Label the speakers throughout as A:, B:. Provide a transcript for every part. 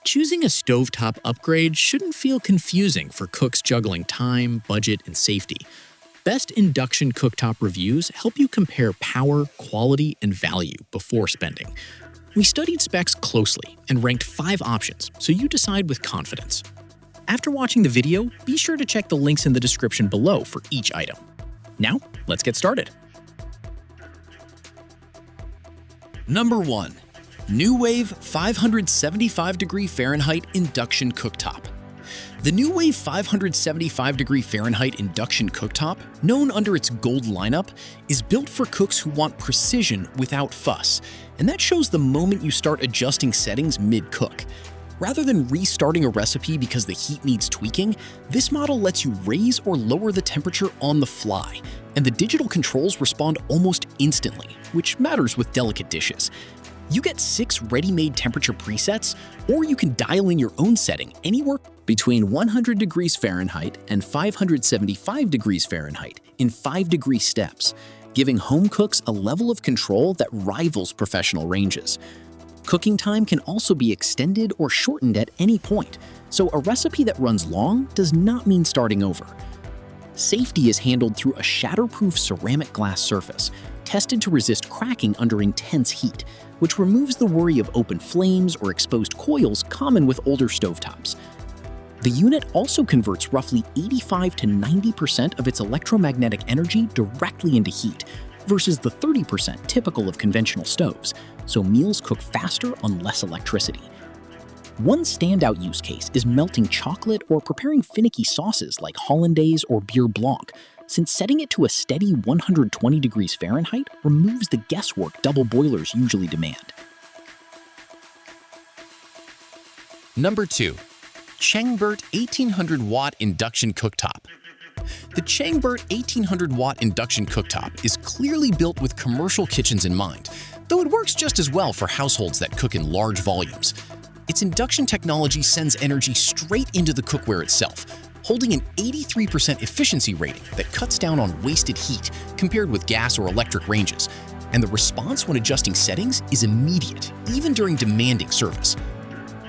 A: Choosing a stovetop upgrade shouldn't feel confusing for cooks juggling time, budget, and safety. Best induction cooktop reviews help you compare power, quality, and value before spending. We studied specs closely and ranked 5 options, so you decide with confidence. After watching the video, be sure to check the links in the description below for each item. Now, let's get started.
B: Number 1. Nuwave 575° Fahrenheit Induction Cooktop. The Nuwave 575° Fahrenheit Induction Cooktop, known under its gold lineup, is built for cooks who want precision without fuss, and that shows the moment you start adjusting settings mid-cook. Rather than restarting a recipe because the heat needs tweaking, this model lets you raise or lower the temperature on the fly, and the digital controls respond almost instantly, which matters with delicate dishes. You get 6 ready-made temperature presets, or you can dial in your own setting anywhere between 100° Fahrenheit and 575° Fahrenheit in 5-degree steps, giving home cooks a level of control that rivals professional ranges. Cooking time can also be extended or shortened at any point, so a recipe that runs long does not mean starting over. Safety is handled through a shatterproof ceramic glass surface, tested to resist cracking under intense heat, which removes the worry of open flames or exposed coils common with older stovetops. The unit also converts roughly 85 to 90% of its electromagnetic energy directly into heat, versus the 30% typical of conventional stoves, so meals cook faster on less electricity. One standout use case is melting chocolate or preparing finicky sauces like hollandaise or beer blanc, since setting it to a steady 120° Fahrenheit removes the guesswork double boilers usually demand.
C: Number 2. ChangBERT 1800-watt Induction Cooktop. The ChangBERT 1800-watt Induction Cooktop is clearly built with commercial kitchens in mind, though it works just as well for households that cook in large volumes. Its induction technology sends energy straight into the cookware itself, holding an 83% efficiency rating that cuts down on wasted heat compared with gas or electric ranges, and the response when adjusting settings is immediate, even during demanding service.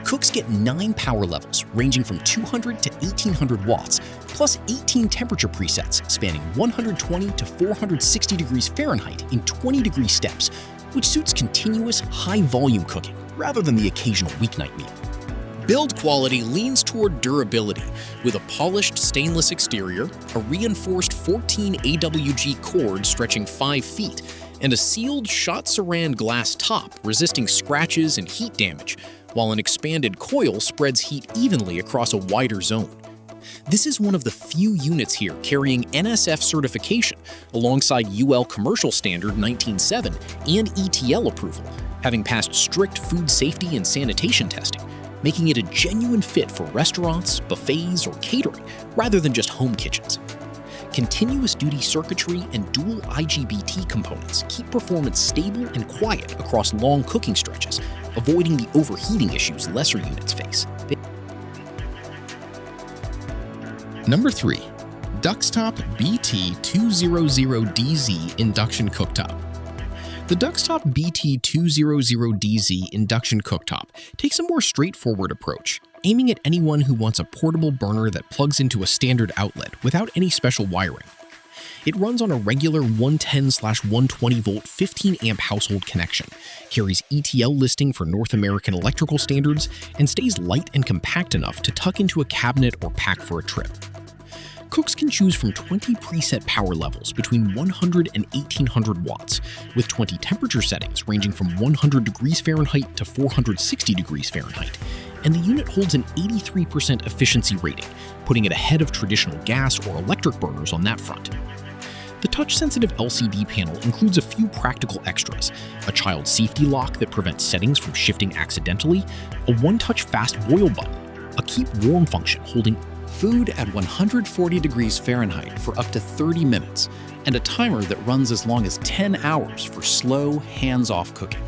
C: Cooks get 9 power levels ranging from 200 to 1800 watts, plus 18 temperature presets spanning 120 to 460° Fahrenheit in 20-degree steps, which suits continuous, high-volume cooking rather than the occasional weeknight meal. Build quality leans toward durability, with a polished stainless exterior, a reinforced 14 AWG cord stretching 5 feet, and a sealed shot saran glass top resisting scratches and heat damage, while an expanded coil spreads heat evenly across a wider zone. This is one of the few units here carrying NSF certification alongside UL Commercial Standard 197 and ETL approval, having passed strict food safety and sanitation testing, making it a genuine fit for restaurants, buffets, or catering, rather than just home kitchens. Continuous duty circuitry and dual IGBT components keep performance stable and quiet across long cooking stretches, avoiding the overheating issues lesser units face.
D: Number 3. Duxtop BT200DZ Induction Cooktop. The Duxtop BT200DZ Induction Cooktop takes a more straightforward approach, aiming at anyone who wants a portable burner that plugs into a standard outlet without any special wiring. It runs on a regular 110/120-volt 15-amp household connection, carries ETL listing for North American electrical standards, and stays light and compact enough to tuck into a cabinet or pack for a trip. Cooks can choose from 20 preset power levels between 100 and 1800 watts, with 20 temperature settings ranging from 100° Fahrenheit to 460° Fahrenheit, and the unit holds an 83% efficiency rating, putting it ahead of traditional gas or electric burners on that front. The touch-sensitive LCD panel includes a few practical extras: a child safety lock that prevents settings from shifting accidentally, a one-touch fast boil button, a keep warm function holding
E: food at 140° Fahrenheit for up to 30 minutes, and a timer that runs as long as 10 hours for slow, hands-off cooking.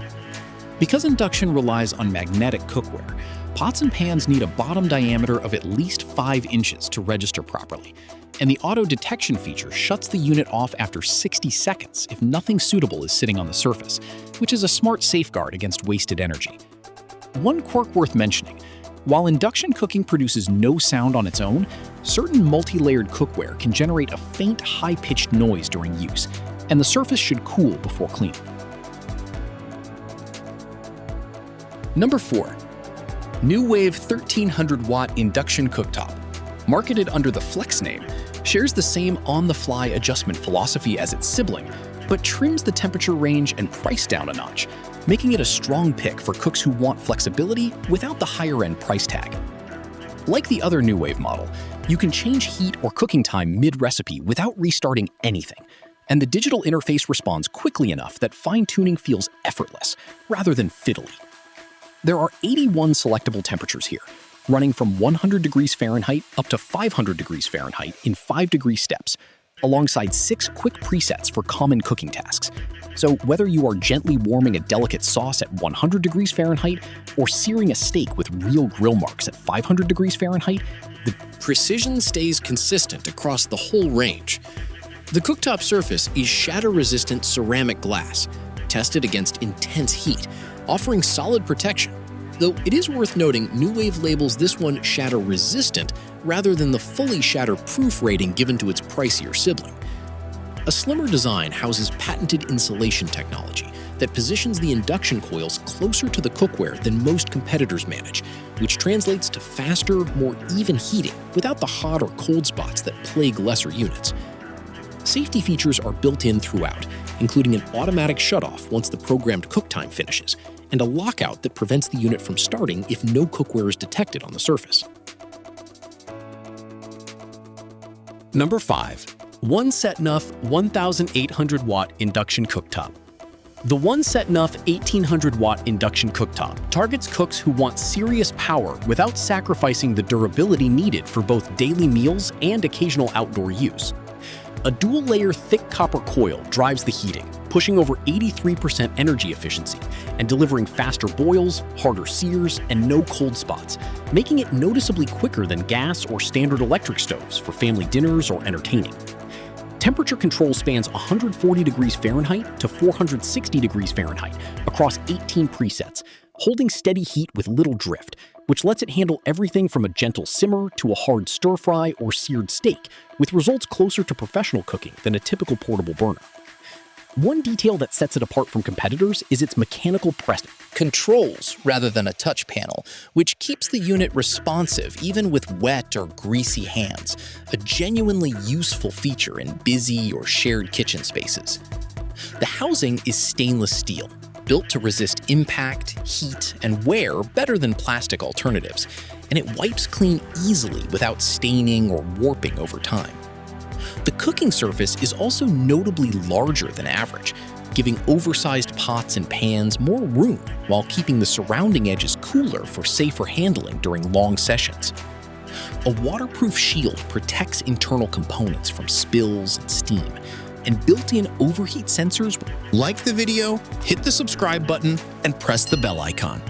E: Because induction relies on magnetic cookware, pots and pans need a bottom diameter of at least 5 inches to register properly, and the auto detection feature shuts the unit off after 60 seconds if nothing suitable is sitting on the surface, which is a smart safeguard against wasted energy. One quirk worth mentioning:
B: While induction cooking produces no sound on its own, certain multi-layered cookware can generate a faint, high-pitched noise during use, and the surface should cool before cleaning.
C: Number 4. Nuwave 1300-watt Induction Cooktop. Marketed under the Flex name, shares the same on-the-fly adjustment philosophy as its sibling, but trims the temperature range and price down a notch, making it a strong pick for cooks who want flexibility without the higher-end price tag. Like the other Nuwave model, you can change heat or cooking time mid-recipe without restarting anything, and the digital interface responds quickly enough that fine-tuning feels effortless, rather than fiddly. There are 81 selectable temperatures here, running from 100 degrees Fahrenheit up to 500 degrees Fahrenheit in 5-degree steps, alongside 6 quick presets for common cooking tasks. So whether you are gently warming a delicate sauce at 100 degrees Fahrenheit or searing a steak with real grill marks at 500 degrees Fahrenheit, the
A: Precision stays consistent across the whole range. The cooktop surface is shatter-resistant ceramic glass, tested against intense heat, offering solid protection. Though it is worth noting Nuwave labels this one shatter-resistant rather than the fully shatter-proof rating given to its pricier sibling. A slimmer design houses patented insulation technology that positions the induction coils closer to the cookware than most competitors manage, which translates to faster, more even heating without the hot or cold spots that plague lesser units. Safety features are built in throughout, including an automatic shutoff once the programmed cook time finishes, and a lockout that prevents the unit from starting if no cookware is detected on the surface.
C: Number 5. OneSetNuf 1800-watt Induction Cooktop. The OneSetNuf 1800-watt Induction Cooktop targets cooks who want serious power without sacrificing the durability needed for both daily meals and occasional outdoor use. A dual-layer thick copper coil drives the heating, pushing over 83% energy efficiency and delivering faster boils, harder sears, and no cold spots, making it noticeably quicker than gas or standard electric stoves for family dinners or entertaining. Temperature control spans 140 degrees Fahrenheit to 460 degrees Fahrenheit across 18 presets, holding steady heat with little drift, which lets it handle everything from a gentle simmer to a hard stir-fry or seared steak, with results closer to professional cooking than a typical portable burner. One detail that sets it apart from competitors is its mechanical press
A: Controls rather than a touch panel, which keeps the unit responsive even with wet or greasy hands, a genuinely useful feature in busy or shared kitchen spaces. The housing is stainless steel, built to resist impact, heat, and wear better than plastic alternatives, and it wipes clean easily without staining or warping over time. The cooking surface is also notably larger than average, giving oversized pots and pans more room while keeping the surrounding edges cooler for safer handling during long sessions. A waterproof shield protects internal components from spills and steam, and built-in overheat sensors. Like the video, hit the subscribe button, and press the bell icon.